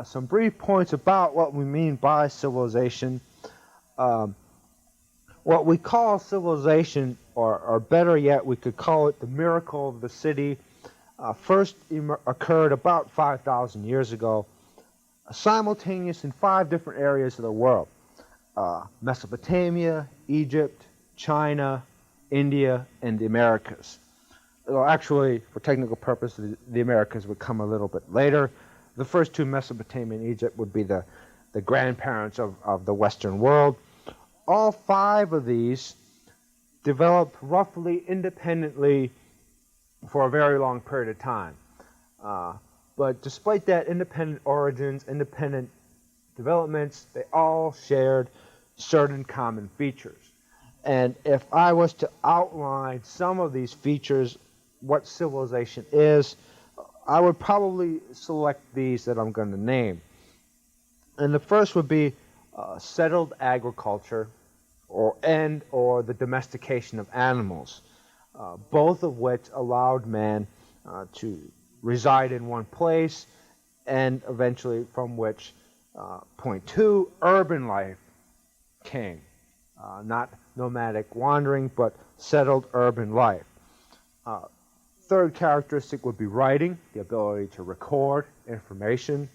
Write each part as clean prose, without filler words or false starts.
Some brief points about what we mean by civilization. Um, what we call civilization, or better yet, we could call it the miracle of the city, first occurred about 5,000 years ago, simultaneous in 5 different areas of the world: Mesopotamia, Egypt, China, India, and the Americas. Well, actually, for technical purposes, the Americas would come a little bit later. The first two, Mesopotamia and Egypt, would be the grandparents of the Western world. All 5 of these developed roughly independently for a very long period of time. But despite that independent origins, independent developments, they all shared certain common features. And if I was to outline some of these features, what civilization is, I would probably select these that I'm going to name. And the first would be settled agriculture, or the domestication of animals, both of which allowed man to reside in one place, and eventually from which, point 2, urban life came. Not nomadic wandering, but settled urban life. Third characteristic would be writing, the ability to record information.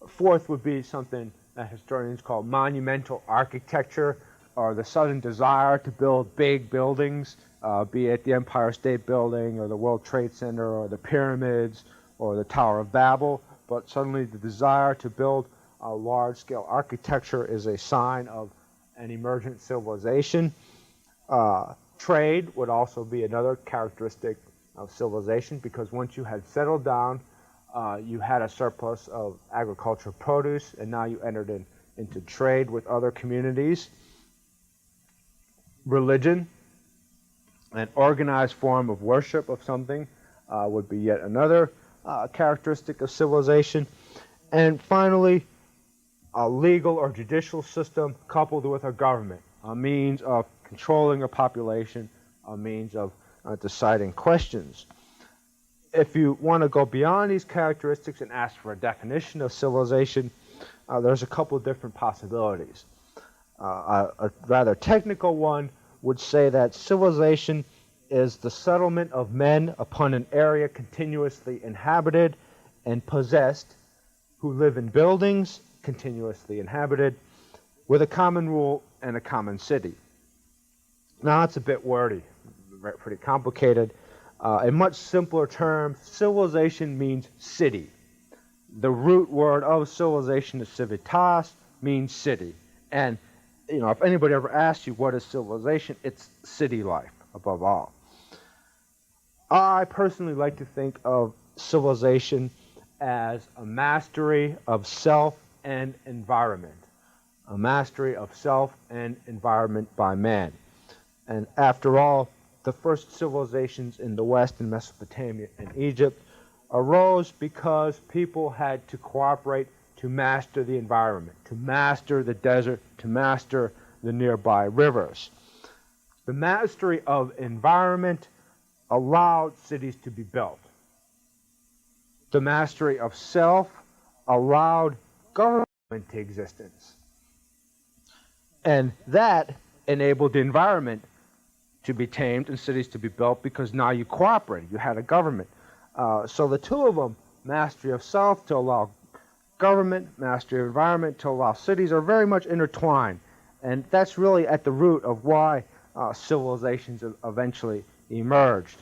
Fourth would be something that historians call monumental architecture, or the sudden desire to build big buildings, be it the Empire State Building or the World Trade Center or the pyramids or the Tower of Babel. But suddenly the desire to build a large-scale architecture is a sign of an emergent civilization. Trade would also be another characteristic of civilization, because once you had settled down, you had a surplus of agricultural produce, and now you entered into trade with other communities. Religion, an organized form of worship of something, would be yet another characteristic of civilization. And finally, a legal or judicial system coupled with a government, a means of controlling a population, a means of deciding questions. If you want to go beyond these characteristics and ask for a definition of civilization, there's a couple of different possibilities. A rather technical one would say that civilization is the settlement of men upon an area continuously inhabited and possessed, who live in buildings continuously inhabited, with a common rule and a common city. Now, that's a bit wordy, pretty complicated. In much simpler terms, civilization means city. The root word of civilization is civitas, means city. And, if anybody ever asks you what is civilization, it's city life, above all. I personally like to think of civilization as a mastery of self and environment. A mastery of self and environment by man. And after all, the first civilizations in the West, in Mesopotamia and Egypt, arose because people had to cooperate to master the environment, to master the desert, to master the nearby rivers. The mastery of environment allowed cities to be built. The mastery of self allowed government into existence. And that enabled the environment to be tamed and cities to be built, because now you cooperated, you had a government. So the two of them, mastery of self to allow government, mastery of environment to allow cities, are very much intertwined. And that's really at the root of why civilizations eventually emerged.